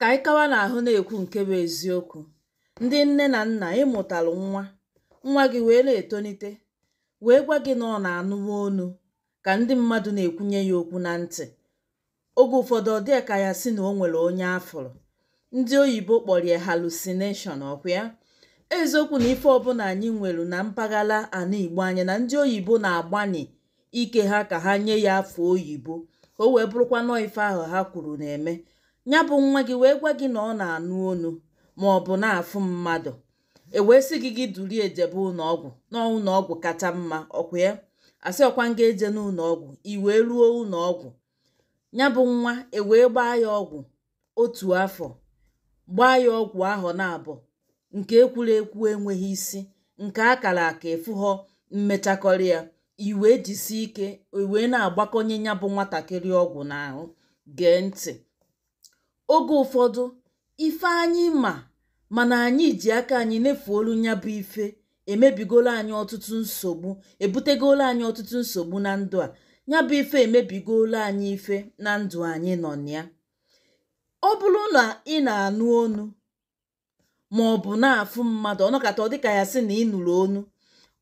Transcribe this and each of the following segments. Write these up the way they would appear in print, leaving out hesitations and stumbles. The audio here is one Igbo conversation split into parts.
Ka anyị kawa n'ahụ na-ekwu nke bụ eziokwu. Ndị nne na nna ịmụtalụ nwa gị wee na-etonite wee gwa gị na ọ na-anụwa onu ka ndị mmadụ na-ekwunye ya okwu na ntị. Oge ụfọdụ ọ dị ka ya si na o nwere onye afụrụ. Ndị oyibo kpọrọ ya hallucination, ọkwa ya? Eziokwu na ife ọbụla anyị nwere na mpaghara ana Igbo anyị na ndị oyibo na-agbani ike ha ka ha nye ya afọ oyibo ka o wee bụrụkwa nọọ ife ahụ ha kwuru na-eme. Ya bụ nwa gị wee gwa gị na ọ na-anụ onu ma ọ bụ na-afụ mmadụ, wee sị gị durie ejebe ụlọọgwụ na ụlọọgwụ kacha mma, ọkwa ya? Asị ọkwa nga eje n'ụlọọgwụ, i wee ruo ụlọọgwụ. Ya bụ nwa wee gbaa ya ọgwụ 1 afọ, gbaa ya ọgwụ ahụ na-abụ nke ekwuru ekwu enweghị isi, nke akara aka efughọ mmechakọrị ya. I wee jisi ike wee na-agbakọnye ya bụ nwatakịrị ọgwụ n'ahụ. Gee ntị, oge ụfọdụ ife anyị mana anyị ji aka anyị nefuolu ya bụ ife emebigolo anyị ọtụtụ nsogbu, ebutegolo anyị ọtụtụ nsogbu na ndụ a. Ya bụ ife emebigolo anyị ife na ndụ anyị nọ na ya. Ọ bụrụ na ị na-anụ onu ma ọ bụ na-afụ mmadụ, ọnọkata ọ dịka ya sị na ị nụrụ onu,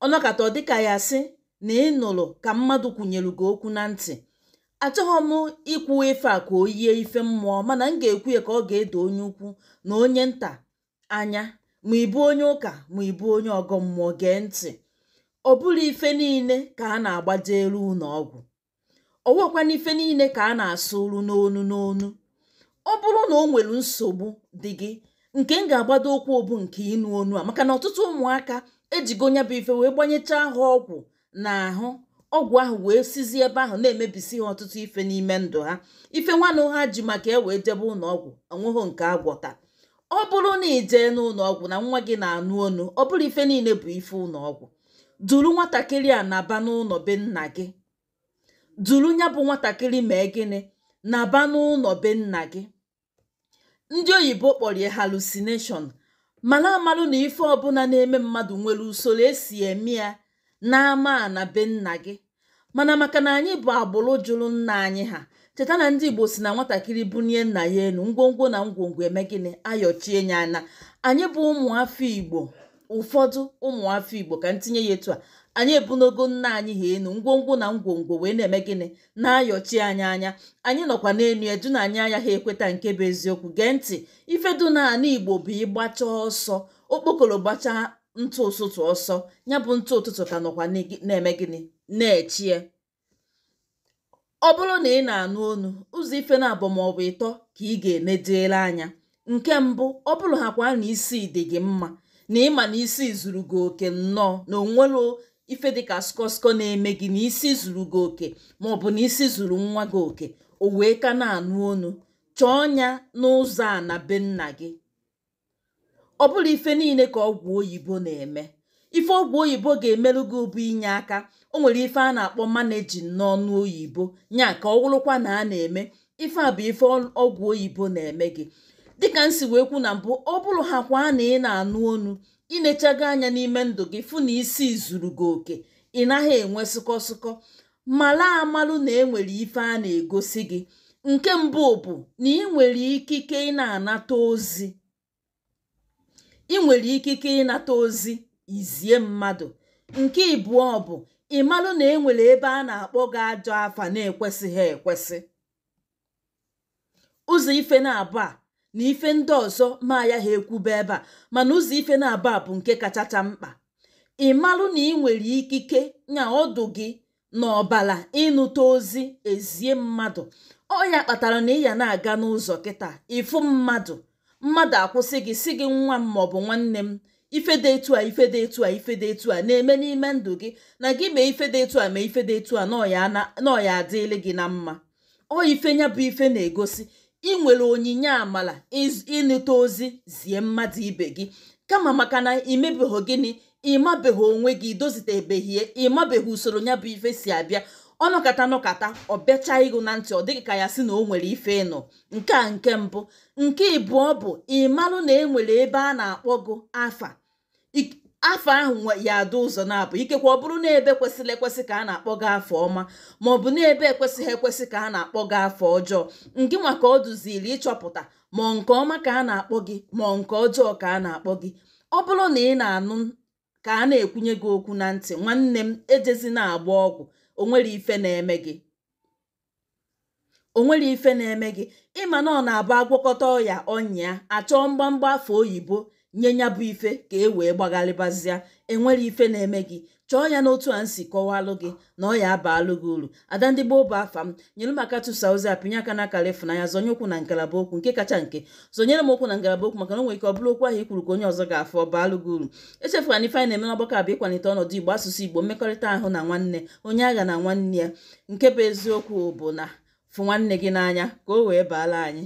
ọnọkata ọ dịka ya sị na ị nụrụ ka mmadụ kwunyere gị okwu na ntị. Achọghị m ikwu ife a ka o yie ife mmụọ, mana m ga-ekwu ya ka ọ ga-edo onye ukwu na onye nta anya, ma ịbụ onye ụka ma ịbụ onye ọgọ mmụọ. Gee ntị, ọ bụrụ ife niile ka a na-agbajelu ụlọọgwụ, ọ nwekwana ife niile ka a na-asụrụ n'onu n'onu. Ọ bụrụ na o nwere nsogbu dị gị, nke m ga-agbado okwu bụ nke ịnụ onu a, maka na ọtụtụ ụmụaka ejigo ya bụ ife wee gbanyechaa ha ọgwụ n'ahụ. Ọgwụ ahụ wee sizie ebe ahụ na-emebisi ha ọtụtụ ife n'ime ndụ ha. Ife nwanụ ha ji maka wee jebe ụlọọgwụ onweghị nke agwọta. Ọ bụrụ na ị jee n'ụlọọgwụ na nwa gị na-anụ onu, ọ bụrụ ife niile bụ ife ụlọọgwụ, duru nwatakịrị a naba n'ụlọ be nna gị. Duru ya bụ nwatakịrị mee gịnị? Naba n'ụlọ be nna gị. Ndị oyibo kpọrọ ya hallucination. Mara amalụ na ife ọbụla na-eme mmadụ nwere usoro esi eme ya n'ama na be nna gị. Mana maka na anyị bụ agbụrụ jụrụ nna anyị ha, cheta na ndị Igbo si na nwatakịrị bunye nna ya enu, ngwongwo na ngwongwo eme gịnị? Ayọchie ya anya. Anyị bụ ụmụafọ Igbo, ụfọdụ ụmụafọ Igbo, ka ntinye ya etu a, anyị ebunogo nna anyị ha enu, ngwongwo na ngwongwo wee na-eme gịnị? Na-ayọchi anyị anya. Anyị nọkwa n'enu edu na anyị anya ha ekweta nke bụ eziokwu. Gee ntị, ifedu na ana Igbo bụ ịgbacha ọsọ, okpokoro gbacha ntụ ụtụtụ ọsọ, ya bụ ntụ ụtụtụ ka nọkwa na-eme gịnị? Na-echie. Ọ bụrụ na ị na-anụ onu, ụzọ ife na-abụ ma ọ bụ ịtọ ka ị ga-enedere anya. Nke mbụ, ọ bụrụ ha kwa na isi dị gị mma, na ịma na isi zuru gị oke nnọọ, na onwere ife dịka skọskọ na-eme gị, na isi zuru gị oke ma ọ bụ na isi zuru nwa gị oke, o wee ka na-anụ onu, chọọ ya n'ụzọ a na be nna gị. Ọ bụrụ ife niile ka ọgwụ oyibo na-eme. Ife ọgwụ oyibo ga-emerụ gị bụ inye aka. O nwere ife a na-akpọ managing n'ọnụ oyibo, nya ka ọ wụrụkwa na a na-eme. Ife a bụ ife ọgwụ oyibo na-eme gị. Dịka nsi wee kwu na mbụ, ọ bụrụ ha kwa na ị na-anụ onu, ị na-echago anya n'ime ndụ gị fụ na isi zuru gị oke, ị naghị enwe sụkọsụkọ, mara amalụ na enwere ife a na-egosi gị. Nke mbụ bụ na ị nwere ikike ị na-anata ozi. Ị nwere ikike ịnata ozi izie mmadụ. Nke ịbụọ bụ ịmalụ na enwere ebe a na-akpọ gị ajọ afa na-ekwesịghị ekwesị. Ụzọ ife na-abụ a na ife ndị ọzọ ma ya ha ekwube ebe a, mana ụzọ ife na-abụ a bụ nke kachacha mkpa. Ịmalụ na ị nwere ikike nya ọdụ gị n'ọbala ịnụta ozi ezie mmadụ. Ọ ya kpatara na ị ya na-aga n'ụzọ kịta, ịfụ mmadụ akwụsị gị si gị nwa m maọbụ nwanne m, ife dị etu a, ife dị etu a, ife dị etu a na-eme n'ime ndụ gị, na gị mee ife dị etu a, mee ife dị etu a, na ọ ya adịle gị na mma. Ọ ife ya bụ ife na-egosi ị nwere onyinye amala ịnụta ozi zie mmadụ ibe gị, kama maka na imebeghị gịnị? Ịmabeghị onwe gị, dozitebeghị ya, ịmabeghị usoro ya bụ ife si abịa. Ọnọkata ọ bịacha ịgụ na ntị, ọ dịghị ka ya sị na o nwere ife ịnụ. Nke a nke mbụ. Nke ịbụọ bụ ịmalụ na enwere ebe a na-akpọ gị afa. Afa ahụ ya ada ụzọ na-abụ ikekwe ọ bụrụ na ebe kwesịrị ekwesị ka a na-akpọ gị afọ ọma, ma ọ bụ na ebe ekwesịghị ekwesị ka a na-akpọ gị afọ ọjọọ. Nke nwa ka ọ duziri ịchọpụta ma nke ọma ka a na-akpọ gị ma nke ọjọọ ka a na-akpọ gị. Ọ bụrụ na ị na-anụ ka a na-ekwunye gị okwu na ntị, nwanne m, ejezi na-agba ọgwụ. O nwere ife na-eme gị, o nwere ife na-eme gị. Ịma na ọ na-abụ agwọkọta ọya ọnya achọọ mgbamgba afọ oyibo nye ya bụ ife ka e wee gbagharịbazịa. Enwere ife na-eme gị, chọọ ya n'otu a nsi kọwalụ gị na ọ ya abalụ gị uru. Ada ndị gboo bụ afa m. Nyere m aka tụsa ozi a, pinye aka n'akara ịfụnanya, zonye okwu na ngalaba okwu nke kacha nke. Zonyere m okwu na ngalaba okwu maka na o nwere ike ọ bụrụ okwu ahụ ikwuru ka onye ọzọ ga-afụ ọ balụ gị uru. Echefukwana ife anyị na-eme n'ọgbakọ abụ ịkwalite ọnọdụ Igbo, asụsụ Igbo, mmekọrịta ahụ na nwanne, onye agha na nwanne ya. Nke bụ eziokwu bụ na fụ nwanne gị n'anya ka o wee baala anyị.